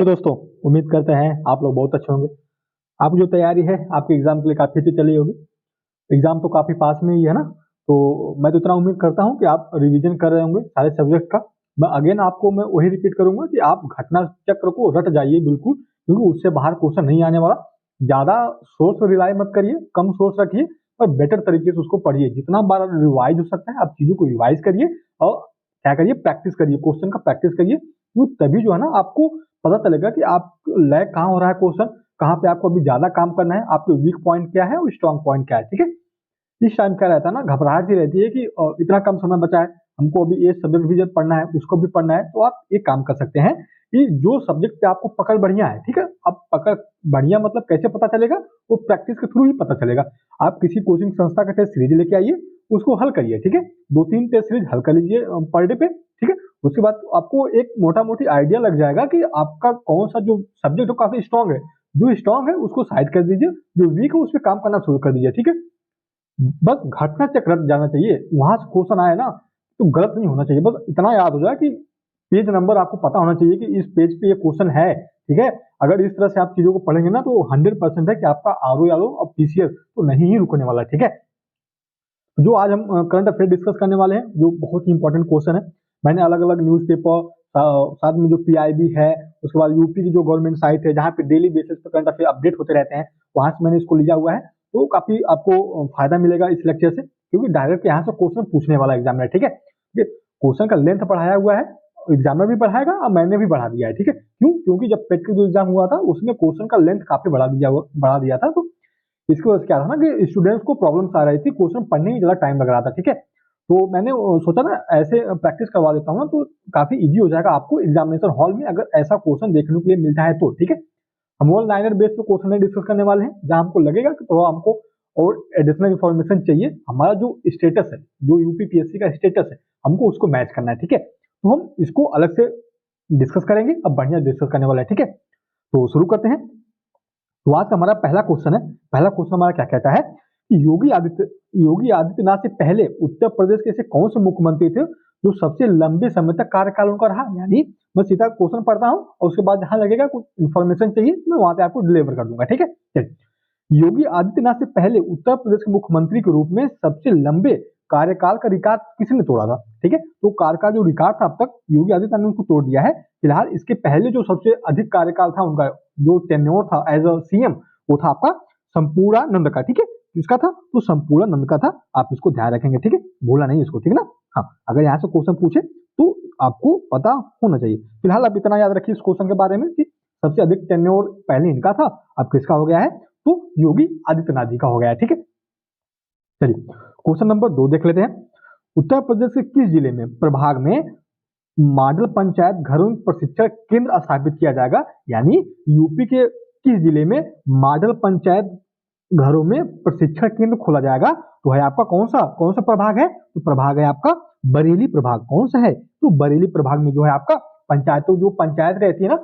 तो दोस्तों, उम्मीद करते हैं आप लोग बहुत अच्छे होंगे। आपकी जो तैयारी है आपके एग्जाम के लिए काफी अच्छी चली होगी। एग्जाम तो काफी पास में ही है ना। तो मैं तो इतना उम्मीद करता हूँ कि आप रिवीजन कर रहे होंगे सारे सब्जेक्ट का। मैं अगेन आपको मैं वही रिपीट करूंगा कि आप घटना चक्र को रट जाइए बिल्कुल, क्योंकि उससे बाहर क्वेश्चन नहीं आने वाला। ज्यादा सोर्स पर रिलाई मत करिए, कम सोर्स रखिए और बेटर तरीके से उसको पढ़िए। जितना बार रिवाइज हो सकता है आप चीजों को रिवाइज करिए और क्या करिए, प्रैक्टिस करिए, क्वेश्चन का प्रैक्टिस करिए। तो तभी जो है ना आपको पता चलेगा कि आप लैग कहाँ हो रहा है, क्वेश्चन कहाँ पे आपको अभी ज्यादा काम करना है, आपके वीक पॉइंट क्या है और स्ट्रॉन्ग पॉइंट क्या है। ठीक है, इस टाइम क्या रहता है ना, घबराहट सी रहती है कि इतना कम समय बचा है, हमको अभी ये सब्जेक्ट भी जब पढ़ना है उसको भी पढ़ना है। तो आप एक काम कर सकते हैं कि जो सब्जेक्ट पे आपको पकड़ बढ़िया है, ठीक है, अब पकड़ बढ़िया मतलब कैसे पता चलेगा, वो प्रैक्टिस के थ्रू ही पता चलेगा। आप किसी कोचिंग संस्था का टेस्ट सीरीज लेके आइए, उसको हल करिए। ठीक है, 2-3 टेस्ट सीरीज हल कर लीजिए पर डे पे। ठीक है, उसके बाद आपको एक मोटा मोटी आइडिया लग जाएगा कि आपका कौन सा जो सब्जेक्ट हो काफी स्ट्रांग है। जो स्ट्रांग है उसको साइड कर दीजिए, जो वीक है उस पर काम करना शुरू कर दीजिए। ठीक है, बस घटना चक्र रट जाना चाहिए, वहां से क्वेश्चन आए ना तो गलत नहीं होना चाहिए। बस इतना याद हो जाए कि पेज नंबर आपको पता होना चाहिए कि इस पेज पे ये क्वेश्चन है। ठीक है, अगर इस तरह से आप चीजों को पढ़ेंगे ना तो 100% है कि आपका आरओ या लो और पीसीएस तो नहीं ही रुकने वाला है। ठीक है, जो आज हम करंट अफेयर डिस्कस करने वाले हैं, जो बहुत ही इंपॉर्टेंट क्वेश्चन है। मैंने अलग अलग न्यूज़पेपर साथ में जो पीआईबी है, उसके बाद यूपी की जो गवर्नमेंट साइट है जहाँ पे डेली बेसिस पे करंट अफेयर अपडेट होते रहते हैं, वहां से मैंने इसको लिया हुआ है। तो काफी आपको फायदा मिलेगा इस लेक्चर से, क्योंकि डायरेक्ट यहाँ से क्वेश्चन पूछने वाला एग्जामिनर। ठीक है, क्वेश्चन का लेंथ बढ़ाया हुआ है, एग्जामिनर भी बढ़ाएगा और मैंने भी बढ़ा दिया है। ठीक है, क्यों? क्योंकि जब पेट का जो एग्जाम हुआ था उसमें क्वेश्चन का लेंथ काफी बढ़ा दिया था। तो इसकी वजह से क्या था ना कि स्टूडेंट्स को प्रॉब्लम्स आ रही थी, क्वेश्चन पढ़ने में ज्यादा टाइम लग रहा था। ठीक है, तो मैंने सोचा ना ऐसे प्रैक्टिस करवा देता हूँ ना तो काफी इजी हो जाएगा आपको एग्जामिनेशन हॉल में अगर ऐसा क्वेश्चन देखने के लिए मिलता है तो। ठीक है, हम वन लाइनर बेस पे क्वेश्चन डिस्कस करने वाले हैं, जहां हमको लगेगा कि थोड़ा हमको और एडिशनल इन्फॉर्मेशन चाहिए, हमारा जो स्टेटस है, जो यूपीपीएससी का स्टेटस है, हमको उसको मैच करना है। ठीक है, तो हम इसको अलग से डिस्कस करेंगे, अब बढ़िया डिस्कस करने वाला है। ठीक है, तो शुरू करते हैं। तो आज का हमारा पहला क्वेश्चन है। पहला क्वेश्चन हमारा क्या कहता है कि योगी आदित्यनाथ से पहले उत्तर प्रदेश के ऐसे कौन से मुख्यमंत्री थे जो सबसे लंबे समय तक कार्यकाल उनका रहा। यानी मैं सीधा क्वेश्चन पढ़ता हूँ और उसके बाद जहां लगेगा कुछ इन्फॉर्मेशन चाहिए तो मैं वहां पे आपको डिलीवर कर दूंगा। ठीक है, चलिए। योगी आदित्यनाथ से पहले उत्तर प्रदेश के मुख्यमंत्री के रूप में सबसे लंबे कार्यकाल का रिकॉर्ड किसने तोड़ा था। ठीक है, तो कार्यकाल जो रिकॉर्ड था अब तक योगी आदित्यनाथ ने उसको तोड़ दिया है। फिलहाल इसके पहले जो सबसे अधिक कार्यकाल था उनका, जो टेन्योर था एज अ सीएम, वो था आपका संपूर्णानंद का। ठीक है, किसका था? तो संपूर्णानंद का था। आप इसको ध्यान रखेंगे, ठीक है, भूला नहीं इसको। ठीक है ना? हाँ, अगर यहाँ से क्वेश्चन पूछे तो आपको पता होना चाहिए। फिलहाल आप इतना याद रखिए इस क्वेश्चन के बारे में कि सबसे अधिक टेन्योर पहले इनका था, अब किसका हो गया है? तो योगी आदित्यनाथ जी का हो गया है। ठीक है, चलिए क्वेश्चन नंबर 2 देख लेते हैं। उत्तर प्रदेश के किस जिले में प्रभाग में मॉडल पंचायत घरों में प्रशिक्षण केंद्र स्थापित किया जाएगा। यानी यूपी के किस जिले में मॉडल पंचायत घरों में प्रशिक्षण केंद्र खोला जाएगा? तो है आपका कौन सा प्रभाग है? तो प्रभाग है आपका बरेली प्रभाग। कौन सा है? तो बरेली प्रभाग में जो है आपका पंचायतों, जो पंचायत रहती है ना,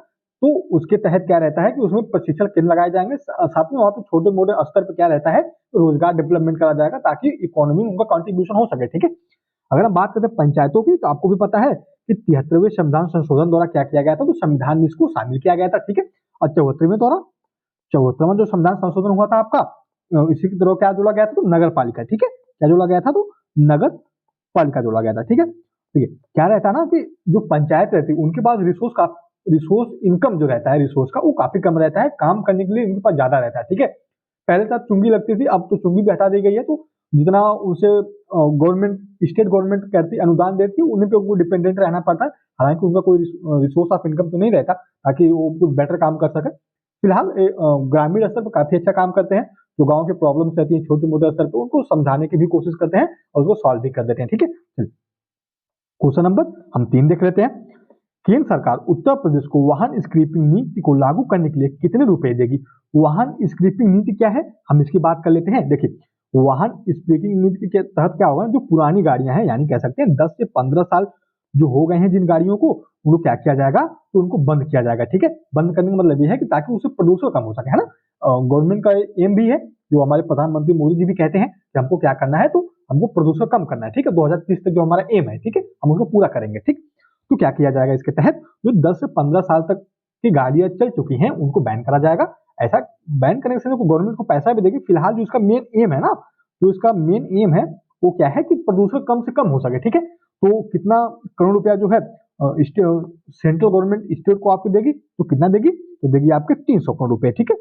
तो उसके तहत क्या रहता है कि उसमें प्रशिक्षण केंद्र लगाए जाएंगे। साथ में वहां पे छोटे मोटे स्तर पर क्या रहता है, रोजगार डेवलपमेंट करा जाएगा ताकि इकोनॉमी में उनका कंट्रीब्यूशन हो सके। ठीक है, अगर हम बात करते हैं पंचायतों की, तो आपको भी पता है कि 73वें संविधान संशोधन द्वारा क्या किया गया था, तो संविधान में इसको शामिल किया गया था। ठीक है, और 74वां जो संविधान संशोधन हुआ था आपका, इसी की तरह क्या जोड़ा गया था? तो नगर पालिका। ठीक है, क्या जोड़ा गया था? तो नगर पालिका जोड़ा गया था। ठीक है, ठीक है, क्या रहता है ना कि जो पंचायत रहती है उनके पास रिसोर्स इनकम जो रहता है, रिसोर्स का वो काफी कम रहता है, काम करने के लिए उनके पास ज्यादा रहता है। ठीक है, पहले तक चुंगी लगती थी, अब तो चुंगी भी हटा दी गई है। तो जितना उनसे गवर्नमेंट, स्टेट गवर्नमेंट करती अनुदान देती है, उन्हीं पे उनको डिपेंडेंट रहना पड़ता है। हालांकि उनका कोई रिसोर्स ऑफ इनकम तो नहीं रहता ताकि वो बेटर काम कर सके। फिलहाल ग्रामीण स्तर पर काफी अच्छा काम करते हैं। जो गांव की प्रॉब्लम्स रहती है छोटे मोटे स्तर पर, उनको समझाने की भी कोशिश करते हैं और उसको सॉल्व भी कर देते हैं। ठीक है, क्वेश्चन नंबर हम 3 देख लेते हैं। केंद्र सरकार उत्तर प्रदेश को वाहन स्क्रैपिंग नीति को लागू करने के लिए कितने रुपए देगी? वाहन स्क्रैपिंग नीति क्या है, हम इसकी बात कर लेते हैं। देखिए, वाहन स्क्रैपिंग नीति के तहत क्या होगा, जो पुरानी गाड़ियां हैं, यानी कह सकते हैं 10 से 15 साल जो हो गए हैं जिन गाड़ियों को, उनको क्या किया जाएगा? तो उनको बंद किया जाएगा। ठीक है, बंद करने का मतलब ये है कि ताकि उससे प्रदूषण कम हो सके, है ना। गवर्नमेंट का एम भी है, जो हमारे प्रधानमंत्री मोदी जी भी कहते हैं कि हमको क्या करना है, तो हमको प्रदूषण कम करना है। ठीक है, 2030 तक जो हमारा एम है, ठीक है, हम उसको पूरा करेंगे। ठीक, तो क्या किया जाएगा इसके तहत? जो 10 से 15 साल तक की गाड़ियां चल चुकी हैं उनको बैन करा जाएगा। ऐसा बैन करने से गवर्नमेंट को पैसा भी देगी। फिलहाल जो इसका मेन एम है ना, जो इसका मेन एम है वो क्या है कि प्रदूषण कम से कम हो सके, ठीक है। तो कितना करोड़ रुपया जो है सेंट्रल गवर्नमेंट स्टेट को आपको देगी, तो कितना देगी, तो देगी आपके 300 करोड़ रुपए, ठीक है।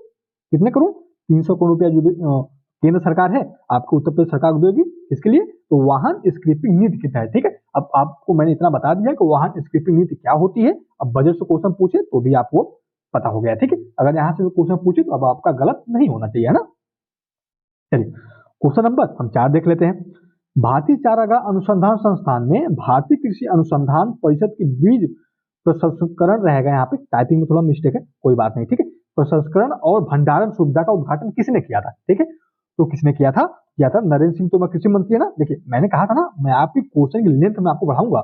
कितने करोड़, 300 करोड़ रुपया जो केंद्र सरकार है आपको उत्तर प्रदेश सरकार को देगी। इसके लिए तो वाहन स्क्रैपिंग नीति के तहत, ठीक है। अब आपको मैंने इतना बता दिया कि वाहन स्क्रैपिंग नीति क्या होती है। अब बजट से क्वेश्चन पूछे तो भी आपको पता हो गया, ठीक है। अगर यहाँ से क्वेश्चन पूछे तो अब आपका गलत नहीं होना चाहिए, है ना। चलिए क्वेश्चन नंबर हम 4 देख लेते हैं। भारतीय चारागाह अनुसंधान संस्थान में भारतीय कृषि अनुसंधान परिषद की बीज प्रसंस्करण रहेगा, यहाँ पे टाइपिंग में थोड़ा मिस्टेक है, कोई बात नहीं, ठीक है। प्रसंस्करण और भंडारण सुविधा का उद्घाटन किसने किया था, ठीक है। तो किसने किया था नरेंद्र सिंह तोमर कृषि मंत्री है ना। देखिए मैंने कहा था ना, मैं आपकी क्वेश्चन की लेंथ में आपको बढ़ाऊंगा।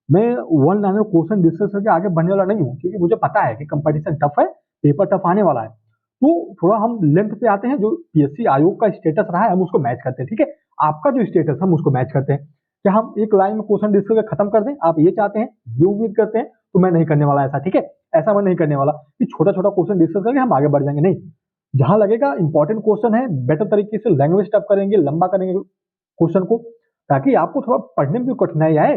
मैं वन लाइनर क्वेश्चन डिस्कस करके आगे बढ़ने वाला नहीं हूँ, क्योंकि मुझे पता है कि कंपटीशन टफ है, पेपर टफ आने वाला है। तो थोड़ा हम लेंथ पे आते हैं, जो पीएससी आयोग का स्टेटस रहा है हम उसको मैच करते हैं, ठीक है। आपका जो स्टेटस हम उसको मैच करते हैं। क्या हम एक लाइन में क्वेश्चन डिस्कस करके खत्म कर दें, आप ये चाहते हैं, ये उम्मीद करते हैं, तो मैं नहीं करने वाला ऐसा, ठीक है। ऐसा मैं नहीं करने वाला कि छोटा छोटा क्वेश्चन डिस्कस करके हम आगे बढ़ जाएंगे, नहीं। जहां लगेगा इंपॉर्टेंट क्वेश्चन है, बेटर तरीके से लैंग्वेज टफ करेंगे, लंबा करेंगे क्वेश्चन को, ताकि आपको थोड़ा पढ़ने में भी कठिनाई आए,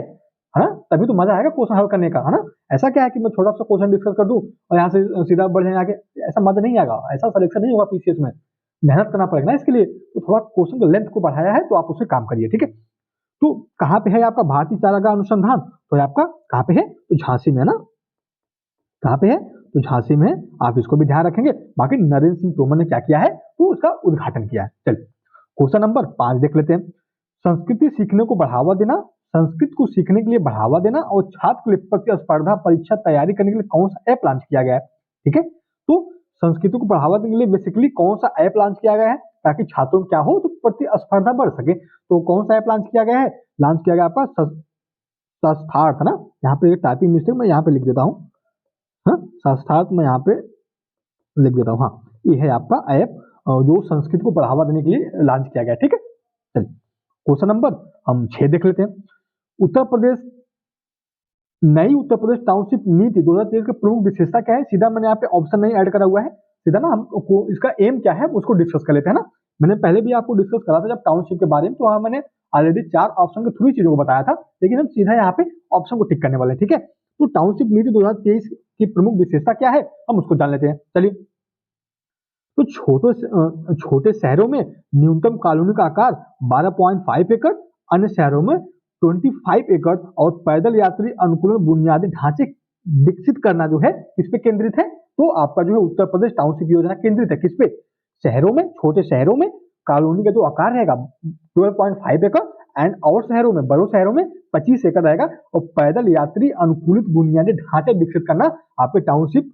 है ना। तभी तो मजा आएगा क्वेश्चन हल करने का, है ना। ऐसा क्या है कि मैं छोटा सा क्वेश्चन डिस्कस कर दूं और यहाँ से सीधा बढ़ जाए आगे, ऐसा मजा नहीं आएगा, ऐसा सिलेक्शन नहीं होगा पीसीएस में। मेहनत करना पड़ेगा ना इसके लिए। तो थोड़ा क्वेश्चन का लेंथ को बढ़ाया है, तो आप उससे काम करिए, ठीक है। तो कहाँ पे है आपका भारतीय चारागाह अनुसंधान, तो आपका कहाँ पे है, तो झांसी में, है ना। कहाँ पे है, तो झांसी में। आप इसको भी ध्यान रखेंगे। बाकी नरेंद्र सिंह तोमर ने क्या किया है, तो उसका उद्घाटन किया है। चलिए क्वेश्चन नंबर 5 देख लेते हैं। संस्कृति सीखने को बढ़ावा देना, संस्कृत को सीखने के लिए बढ़ावा देना और छात्र के लिए प्रतिस्पर्धा परीक्षा तैयारी करने के लिए कौन सा ऐप लॉन्च किया गया है, ठीक है। तो संस्कृति को बढ़ावा देने के लिए बेसिकली कौन सा ऐप लॉन्च किया गया है, ताकि छात्रों में क्या हो, तो प्रतिस्पर्धा बढ़ सके। तो कौन सा ऐप लॉन्च किया गया है, लॉन्च किया गया आपका संस्थार्थ, है ना। यहाँ पे टाइपिंग मिस्टेक मैं यहाँ पे लिख देता हूँ, हाँ, संस्थार्थ मैं यहाँ पे लिख देता हूँ। हाँ, ये है आपका ऐप जो संस्कृत को बढ़ावा देने के लिए लॉन्च किया गया, ठीक है। चलिए क्वेश्चन नंबर हम 6 देख लेते हैं। उत्तर प्रदेश नई उत्तर प्रदेश टाउनशिप नीति 2023 की प्रमुख विशेषता क्या है। सीधा मैंने यहाँ पे ऑप्शन नहीं ऐड करा हुआ है, सीधा ना हमको इसका एम क्या है उसको डिस्कस कर लेते हैं ना। मैंने पहले भी आपको डिस्कस करा था जब टाउनशिप के बारे में, तो वहां मैंने ऑलरेडी 4 ऑप्शन के थ्रू चीजों को बताया था, लेकिन हम सीधा यहाँ पे ऑप्शन को टिक करने वाले हैं, ठीक है। तो टाउनशिप नीति 2023 की प्रमुख विशेषता क्या है, हम उसको जान लेते हैं। चलिए, तो छोटे शहरों में न्यूनतम कॉलोनी का आकार 12.5 एकड़, अन्य शहरों में 25 एकड़ और पैदल यात्री अनुकूलन बुनियादी ढांचे विकसित करना जो है किस पे केंद्रित है, तो आपका जो है उत्तर प्रदेश टाउनशिप योजना केंद्रित है किस पे, शहरों में, छोटे शहरों में कॉलोनी का जो आकार रहेगा 12.5 एकड़ एंड और शहरों में, बड़ों शहरों में 25 एकड़ रहेगा और पैदल यात्री अनुकूलित बुनियादी ढांचे विकसित करना आपके टाउनशिप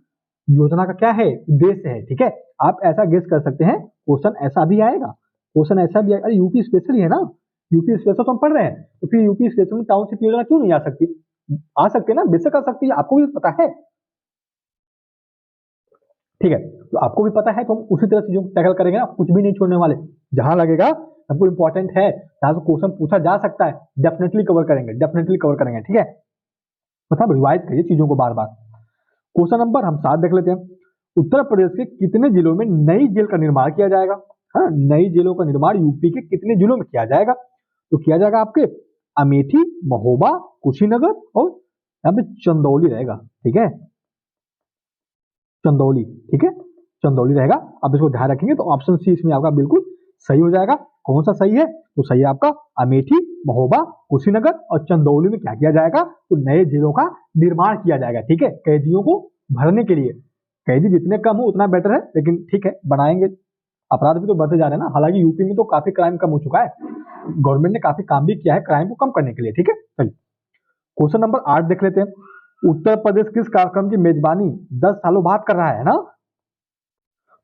योजना का क्या है, उद्देश्य है, ठीक है। आप ऐसा गेस कर सकते हैं, क्वेश्चन ऐसा भी आएगा, क्वेश्चन ऐसा भी आएगा। अरे यूपी स्पेशल ही है ना, यूपी स्पेशल तो हम पढ़ रहे हैं, तो फिर यूपी स्पेशल में टाउनशिप योजना क्यों नहीं आ सकती, आ सकती है ना, बेशक आ सकती है, आपको भी पता है, ठीक है। तो आपको भी पता है, तो हम उसी तरह चीजों को टैकल करेंगे ना, कुछ भी नहीं छोड़ने वाले। जहां लगेगा हमको इंपॉर्टेंट है, जहां से क्वेश्चन पूछा जा सकता है, डेफिनेटली कवर करेंगे, डेफिनेटली कवर करेंगे, ठीक है। मतलब रिवाइज करिए चीजों को बार बार। क्वेश्चन नंबर हम 7 देख लेते हैं। उत्तर प्रदेश के कितने जिलों में नई जेल का निर्माण किया जाएगा, हाँ, नई जेलों का निर्माण यूपी के कितने जिलों में किया जाएगा, तो किया जाएगा आपके अमेठी, महोबा, कुशीनगर और यहाँ पे चंदौली रहेगा, ठीक है, चंदौली, ठीक है, चंदौली रहेगा। अब इसको ध्यान रखेंगे तो ऑप्शन सी इसमें आपका बिल्कुल सही हो जाएगा। कौन सा सही है, तो सही है आपका अमेठी, महोबा, कुशीनगर और चंदौली में क्या किया जाएगा, तो नए जेलों का निर्माण किया जाएगा, ठीक है, कैदियों को भरने के लिए। कैदी जितने कम हो उतना बेटर है, लेकिन ठीक है बनाएंगे, अपराध भी तो बढ़ते जा रहे हैं ना। हालांकि यूपी में तो काफी क्राइम कम हो चुका है, गवर्नमेंट ने काफी काम भी किया है क्राइम को कम करने के लिए, ठीक है। चलिए क्वेश्चन नंबर 8 देख लेते हैं। उत्तर प्रदेश किस कार्यक्रम की मेजबानी 10 सालों बाद कर रहा है ना,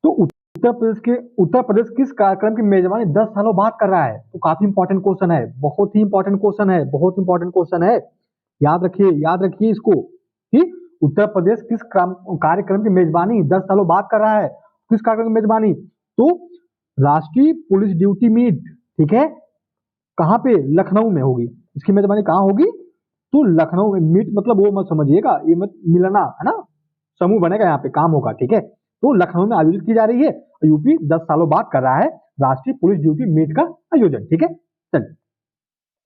तो उत्तर प्रदेश किस कार्यक्रम की मेजबानी 10 सालों बाद कर रहा है, तो काफी इंपॉर्टेंट क्वेश्चन है, बहुत ही इंपॉर्टेंट क्वेश्चन है, बहुत इंपॉर्टेंट क्वेश्चन है, याद रखिए इसको कि उत्तर प्रदेश किस कार्यक्रम की मेजबानी 10 सालों बाद कर रहा है, किस कार्यक्रम की मेजबानी, तो राष्ट्रीय पुलिस ड्यूटी मीट, ठीक है, कहाँ पे, लखनऊ में होगी, इसकी मेजबानी कहाँ होगी, तो लखनऊ में। मीट मतलब वो मत समझिएगा, ये मत मिलना, है ना, समूह बनेगा, यहाँ पे काम होगा, ठीक है। तो लखनऊ में आयोजित की जा रही है, यूपी 10 सालों बाद कर रहा है राष्ट्रीय पुलिस ड्यूटी मीट का आयोजन, ठीक है। चलिए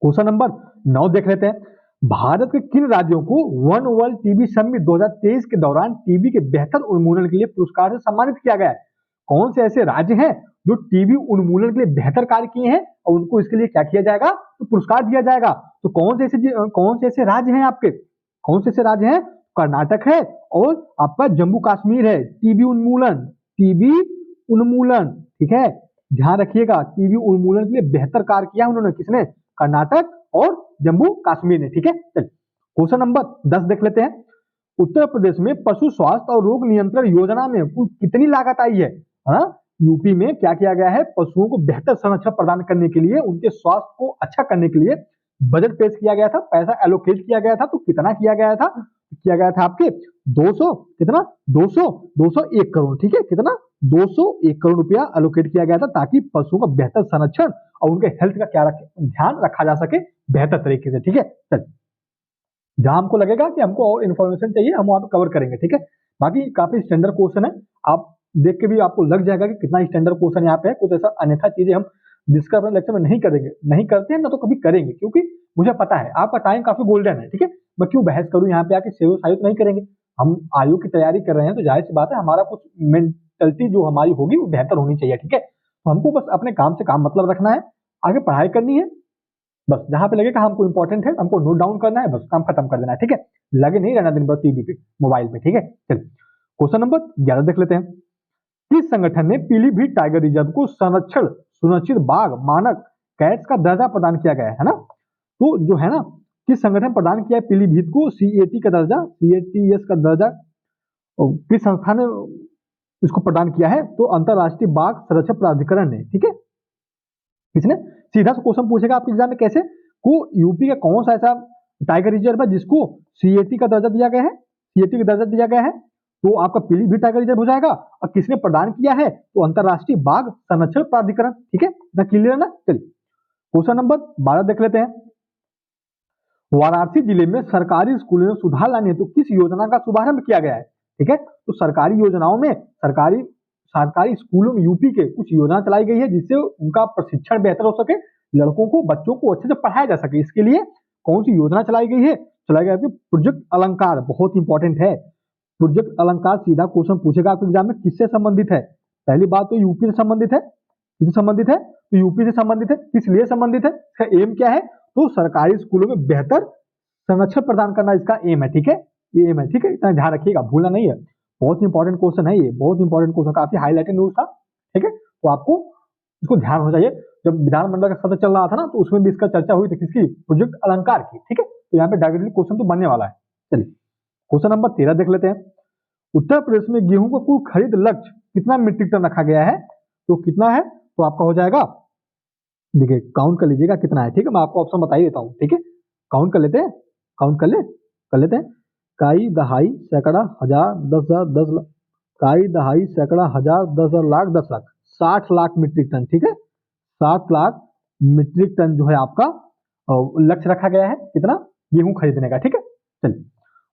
क्वेश्चन नंबर 9 देख लेते हैं। भारत के किन राज्यों को वन वर्ल्ड टीबी समिट 2023 के दौरान टीबी के बेहतर उन्मूलन के लिए पुरस्कार से सम्मानित किया गया है? कौन से ऐसे राज्य हैं जो टीबी उन्मूलन के लिए बेहतर कार्य किए हैं और उनको इसके लिए क्या किया जाएगा, तो पुरस्कार दिया जाएगा। तो कौन से ऐसे राज्य हैं आपके, कौन से ऐसे राज्य हैं? कर्नाटक है और आपका जम्मू कश्मीर है। टीबी उन्मूलन, टीबी उन्मूलन, ठीक है, ध्यान रखिएगा, टीबी उन्मूलन के लिए बेहतर कार्य किया उन्होंने, किसने? कर्नाटक और जम्मू कश्मीर ने, ठीक है। चलिए क्वेश्चन नंबर 10 देख लेते हैं। उत्तर प्रदेश में पशु स्वास्थ्य और रोग नियंत्रण योजना में कुल कितनी लागत आई है? हाँ, यूपी में क्या किया गया है? पशुओं को बेहतर संरक्षण प्रदान करने के लिए, उनके स्वास्थ्य को अच्छा करने के लिए बजट पेश किया गया था, पैसा एलोकेट किया गया था। तो कितना किया गया था? किया गया था आपके 200 कितना 201 करोड़, ठीक है। कितना? 201 करोड़ रुपया एलोकेट किया गया था ताकि पशुओं का बेहतर संरक्षण और उनके हेल्थ का क्या ध्यान रखा जा सके बेहतर तरीके से, ठीक है। चल जहां हमको लगेगा कि हमको और इन्फॉर्मेशन चाहिए हम वहां पे कवर करेंगे, ठीक है। बाकी काफी स्टैंडर्ड क्वेश्चन है, आप देख के भी आपको लग जाएगा कि कितना स्टैंडर्ड क्वेश्चन यहाँ पे है। कुछ ऐसा अन्यथा चीजें हम डिस्कस अपने लेक्चर में नहीं करेंगे, नहीं करते हैं ना, तो कभी करेंगे, क्योंकि मुझे पता है आपका टाइम काफी गोल्डन है, ठीक है। मैं क्यों बहस करूं यहाँ पे आके, सेव सायुत नहीं करेंगे। हम आयोग की तैयारी कर रहे हैं तो जाहिर सी बात है हमारा कुछ मेंटलिटी जो हमारी होगी वो बेहतर होनी चाहिए, ठीक है। तो हमको बस अपने काम से काम मतलब रखना है, आगे पढ़ाई करनी है, बस जहां पे लगेगा हमको इंपॉर्टेंट है हमको नोट डाउन करना है, बस काम खत्म कर देना है, ठीक है। लगे नहीं रहना दिन भर टीवी पे, मोबाइल पे, ठीक है। चलिए क्वेश्चन नंबर 11 देख लेते हैं। किस संगठन ने पीलीभीत टाइगर रिजर्व को संरक्षण सुनिश्चित बाघ मानक कैट्स का दर्जा प्रदान किया गया है ना? तो जो है ना, किस संगठन प्रदान किया है पीलीभीत को सीएटी का दर्जा, सीएटीएस का दर्जा, किस संस्था ने इसको प्रदान किया है? तो अंतरराष्ट्रीय बाघ संरक्षण प्राधिकरण ने, ठीक है। किसने? सीधा सा क्वेश्चन पूछेगा आपके एग्जाम में, कैसे को यूपी का कौन सा ऐसा टाइगर रिजर्व है जिसको सीएटी का दर्जा दिया गया है, सीएटी का दर्जा दिया गया है? तो आपका पीलीभीत टाइगर रिजर्व हो जाएगा। और किसने प्रदान किया है? तो अंतरराष्ट्रीय बाघ संरक्षण प्राधिकरण, ठीक है ना, क्लियर है ना। चलिए क्वेश्चन नंबर 12 देख लेते हैं। वाराणसी जिले में सरकारी स्कूलों में सुधार लाने हेतु किस योजना का शुभारंभ किया गया है? ठीक है, तो सरकारी योजनाओं में सरकारी स्कूलों में यूपी के कुछ योजना चलाई गई है जिससे उनका प्रशिक्षण बेहतर हो सके, लड़कों को बच्चों को अच्छे से पढ़ाया जा सके। इसके लिए कौन सी योजना चलाई गई है? चलाई गई है प्रोजेक्ट अलंकार, बहुत इंपॉर्टेंट है। प्रोजेक्ट अलंकार सीधा क्वेश्चन पूछेगा आपके एग्जाम में, किससे संबंधित है? पहली बात तो यूपी से संबंधित है, किससे संबंधित है? तो यूपी से संबंधित है। किस लिए संबंधित है? इसका एम क्या है? तो सरकारी स्कूलों में बेहतर संरक्षण प्रदान करना इसका एम है, ठीक है, ये एम है, ठीक है, इतना ध्यान रखिएगा, भूलना नहीं है। बहुत इंपॉर्टेंट क्वेश्चन है ये, बहुत इंपॉर्टेंट क्वेश्चन, काफी हाईलाइटेड न्यूज था, ठीक है। तो आपको इसको ध्यान होना चाहिए। जब विधानमंडल का सत्र चल रहा था ना, तो उसमें भी इसका चर्चा हुई थी, किसकी? प्रोजेक्ट अलंकार की, ठीक है। तो यहाँ पे डायरेक्टली क्वेश्चन तो बनने वाला है। चलिए क्वेश्चन नंबर 13 देख लेते हैं। उत्तर प्रदेश में गेहूं का कुल खरीद लक्ष्य कितना मीट्रिक टन रखा गया है? तो कितना है? तो आपका हो जाएगा, देखिए काउंट कर लीजिएगा कितना है, ठीक है, मैं आपको ऑप्शन बता ही देता हूँ, ठीक है। काउंट कर लेते हैं, काउंट कर लेते हैं। काई दहाई सैकड़ा हजार 10,000 10 लाख, काई दहाई सैकड़ा हजार 10,000 लाख 10 लाख, 60 लाख मीट्रिक टन, ठीक है। 60 लाख मीट्रिक टन जो है आपका लक्ष्य रखा गया है, कितना? गेहूं खरीदने का, ठीक है। चलिए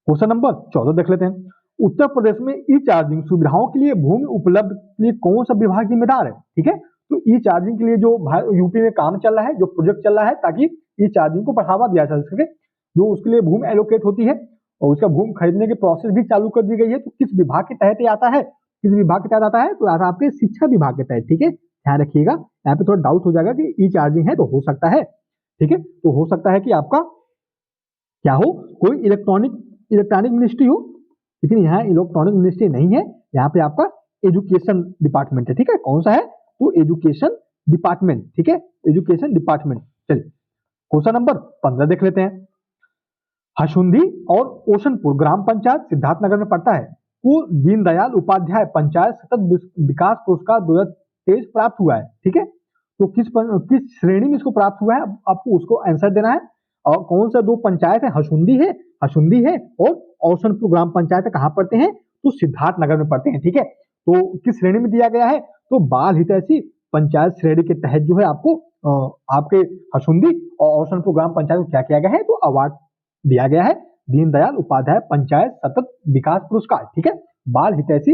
क्वेश्चन नंबर 14 देख लेते हैं। उत्तर प्रदेश में ई चार्जिंग सुविधाओं के लिए भूमि उपलब्ध के लिए कौन सा विभाग जिम्मेदार है? ठीक है, तो ई चार्जिंग के लिए जो यूपी में काम चल रहा है, जो प्रोजेक्ट चल रहा है, ताकि ई चार्जिंग को बढ़ावा दिया जा सके, जो उसके लिए भूमि एलोकेट होती है और उसका भूमि खरीदने की प्रोसेस भी चालू कर दी गई है। तो किस विभाग के तहत ये आता है? किस विभाग के तहत आता है? तो आता है आपके शिक्षा विभाग के तहत, ठीक है। ध्यान रखिएगा, यहाँ पे थोड़ा डाउट हो जाएगा कि ई चार्जिंग है तो हो सकता है, ठीक है, तो हो सकता है कि आपका क्या हो, कोई इलेक्ट्रॉनिक मिनिस्ट्री हो, लेकिन यहाँ इलेक्ट्रॉनिक मिनिस्ट्री नहीं है, यहाँ पे आपका एजुकेशन डिपार्टमेंट है, ठीक है। कौन सा है? तो एजुकेशन डिपार्टमेंट, ठीक है, एजुकेशन डिपार्टमेंट। चलिए क्वेश्चन नंबर 15 देख लेते हैं। हशुंदी और ओशनपुर ग्राम पंचायत सिद्धार्थनगर में पड़ता है, को दीनदयाल उपाध्याय पंचायत सतत विकास पुरस्कार 2023 प्राप्त हुआ है, ठीक है। तो किस श्रेणी में इसको प्राप्त हुआ है, आपको उसको आंसर देना है। और कौन सा दो पंचायत है? हशुंदी है और ओशनपुर ग्राम पंचायत कहाँ पड़ते हैं? तो सिद्धार्थनगर में पड़ते हैं, ठीक है। तो किस श्रेणी में दिया गया है? तो बाल हितैषी पंचायत श्रेणी के तहत जो है आपको आपके हशुंदी और ओशनपुर ग्राम पंचायत को क्या किया गया है? तो अवार्ड दिया गया है, दीनदयाल उपाध्याय पंचायत सतत विकास पुरस्कार, ठीक है। बाल हितैषी,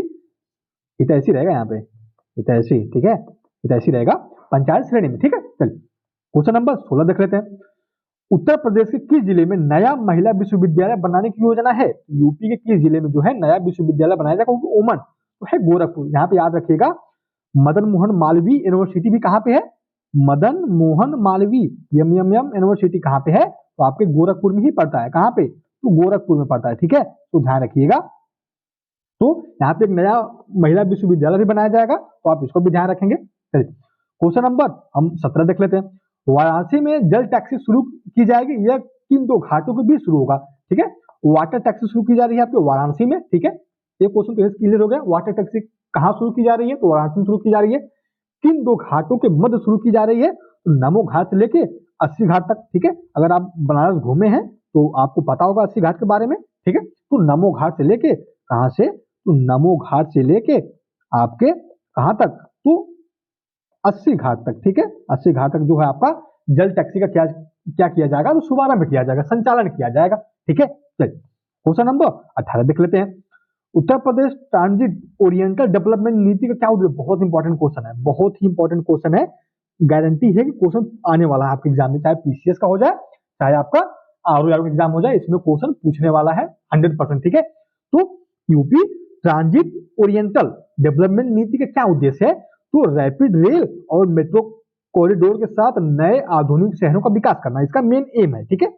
हितैषी रहेगा यहाँ पे, हितैषी, ठीक है, हितैषी रहेगा पंचायत श्रेणी में, ठीक है। चलिए क्वेश्चन नंबर 16 देख लेते हैं। उत्तर प्रदेश के किस जिले में नया महिला विश्वविद्यालय बनाने की योजना है? यूपी के किस जिले में जो है नया विश्वविद्यालय बनाया जाएगा? ओमन तो है गोरखपुर। यहाँ पे याद रखिएगा मदन मोहन मालवीय यूनिवर्सिटी भी कहाँ पे है? मदन मोहन मालवीय एमएमएम यूनिवर्सिटी कहाँ पे है? तो आपके गोरखपुर में ही पड़ता है। कहाँ पे? तो गोरखपुर में पड़ता है, ठीक है, तो ध्यान रखिएगा। तो यहाँ पे एक नया महिला विश्वविद्यालय भी बनाया जाएगा, तो आप इसको भी ध्यान रखेंगे। चलिए क्वेश्चन नंबर हम 17 देख लेते हैं। वाराणसी में जल टैक्सी शुरू की जाएगी, यह किन दो घाटों के बीच शुरू होगा? ठीक है, वाटर टैक्सी शुरू की जा रही है आपके वाराणसी में, ठीक है, ये क्वेश्चन तो क्लियर हो गया। वाटर टैक्सी कहाँ शुरू की जा रही है? तो वाराणसी में शुरू की जा रही है। किन दो घाटों के मध्य शुरू की जा रही है? तो नमो घाट से लेके 80 घाट तक, ठीक है। अगर आप बनारस घूमे हैं तो आपको पता होगा 80 घाट के बारे में, ठीक है। तो नमो घाट से लेके कहाँ से? तो नमो घाट से लेके आपके कहाँ तक? तो 80 घाट तक, ठीक है। 80 घाट तक जो है आपका जल टैक्सी का क्या क्या किया जाएगा? तो शुभारंभ किया जाएगा, संचालन किया जाएगा, ठीक है। चलिए क्वेश्चन नंबर 18 देख लेते हैं। Uttar Pradesh transit oriental development नीति का क्या उद्देश्य? बहुत इंपॉर्टेंट क्वेश्चन है, बहुत ही इंपॉर्टेंट क्वेश्चन है। गारंटी है कि क्वेश्चन आने वाला है आपके एग्जाम में, चाहे पीसीएस का हो जाए चाहे आपका आरओआर का एग्जाम हो जाए, इसमें क्वेश्चन पूछने वाला है 100%, ठीक है। तो यूपी ट्रांजिट ओरिएंटल डेवलपमेंट नीति का क्या उद्देश्य है? तो रैपिड रेल और मेट्रो कॉरिडोर के साथ नए आधुनिक शहरों का विकास करना इसका मेन एम है, ठीक है।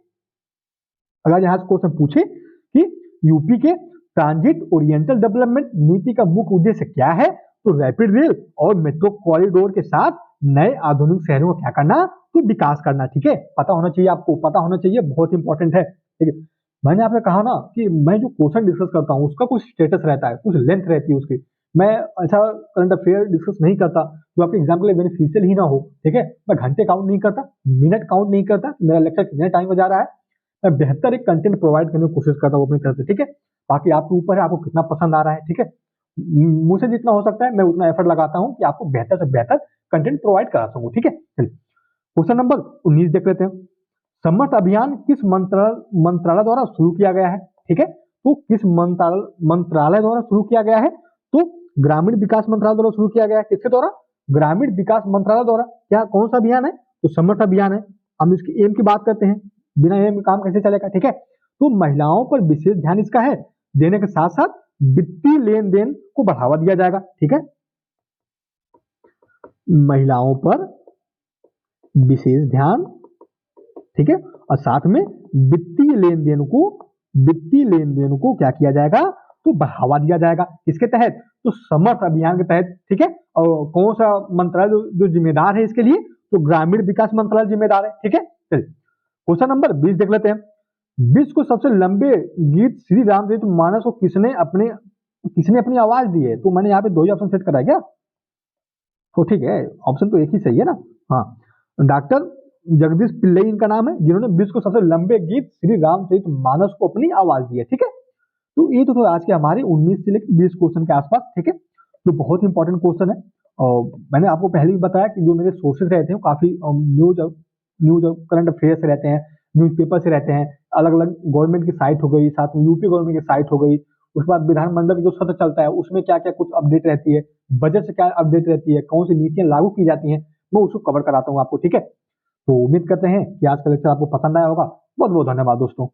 अगर यहाँ से क्वेश्चन पूछे कि यूपी के ट्रांजिट ओरिएंटल डेवलपमेंट नीति का मुख्य उद्देश्य क्या है? तो रैपिड रेल और मेट्रो कॉरिडोर के साथ नए आधुनिक शहरों का क्या करना? तो विकास करना, ठीक है। पता होना चाहिए, आपको पता होना चाहिए, बहुत इंपॉर्टेंट है, ठीक है। मैंने आपसे कहा ना कि मैं जो क्वेश्चन डिस्कस करता हूँ उसका कुछ स्टेटस रहता है, कुछ लेंथ रहती है उसकी। मैं ऐसा करंट अफेयर डिस्कस नहीं करता जो आपके एग्जाम के लिए बेनिफिशियल ही ना हो, ठीक है। मैं घंटे काउंट नहीं करता, मिनट काउंट नहीं करता, मेरा लेक्चर कितने टाइम में जा रहा है। मैं बेहतर एक कंटेंट प्रोवाइड करने की कोशिश करता हूँ अपनी तरफ से, ठीक है। बाकी आपके ऊपर है, आपको कितना पसंद आ रहा है, ठीक है। मुझसे जितना हो सकता है मैं उतना एफर्ट लगाता हूँ कि आपको बेहतर से बेहतर कंटेंट प्रोवाइड करा सकूँ, ठीक है। चलिए क्वेश्चन नंबर 19 देख लेते हैं। समर्थ अभियान किस मंत्रालय द्वारा शुरू किया गया है? ठीक है, तो किस मंत्रालय द्वारा शुरू किया गया है? तो ग्रामीण विकास मंत्रालय द्वारा शुरू किया गया है। किसके द्वारा? ग्रामीण विकास मंत्रालय द्वारा। क्या कौन सा अभियान है? तो समर्थ अभियान है। हम इसकी एम की बात करते हैं, बिना एम के काम कैसे चलेगा, ठीक है। तो महिलाओं पर विशेष ध्यान इसका है देने के साथ साथ वित्तीय लेन देन को बढ़ावा दिया जाएगा, ठीक है। महिलाओं पर विशेष ध्यान, ठीक है, और साथ में वित्तीय लेन देन को क्या किया जाएगा? तो बढ़ावा दिया जाएगा। इसके तहत तो समर्थ अभियान के तहत, ठीक है। और कौन सा मंत्रालय जो जिम्मेदार है इसके लिए? तो ग्रामीण विकास मंत्रालय जिम्मेदार है, ठीक है। चलिए क्वेश्चन नंबर 20 देख लेते हैं। विश्व को सबसे लंबे गीत श्री रामचरित मानस को किसने अपनी आवाज दी है? तो मैंने यहाँ पे दो ही ऑप्शन सेट करा है क्या? तो ठीक है, ऑप्शन तो एक ही सही है ना। हाँ, डॉक्टर जगदीश पिल्लई इनका नाम है, जिन्होंने विश्व को सबसे लंबे गीत श्री रामचरित मानस को अपनी आवाज दी है, ठीक है। तो ये तो आज के हमारे 19 से लेकर 20 क्वेश्चन के आसपास, ठीक है, जो बहुत इंपॉर्टेंट क्वेश्चन है। और मैंने आपको पहले भी बताया कि जो मेरे सोर्सेज रहते हैं काफी न्यूज करंट अफेयर से रहते हैं, न्यूज़पेपर से रहते हैं, अलग अलग गवर्नमेंट की साइट हो गई, साथ में यूपी गवर्नमेंट की साइट हो गई, उसके बाद विधानमंडल जो सत्र चलता है उसमें क्या क्या कुछ अपडेट रहती है, बजट से क्या अपडेट रहती है, कौन सी नीतियां लागू की जाती हैं, मैं उसको कवर कराता हूँ आपको, ठीक है। तो उम्मीद करते हैं कि आज का लेक्चर आपको पसंद आया होगा। बहुत बहुत धन्यवाद दोस्तों।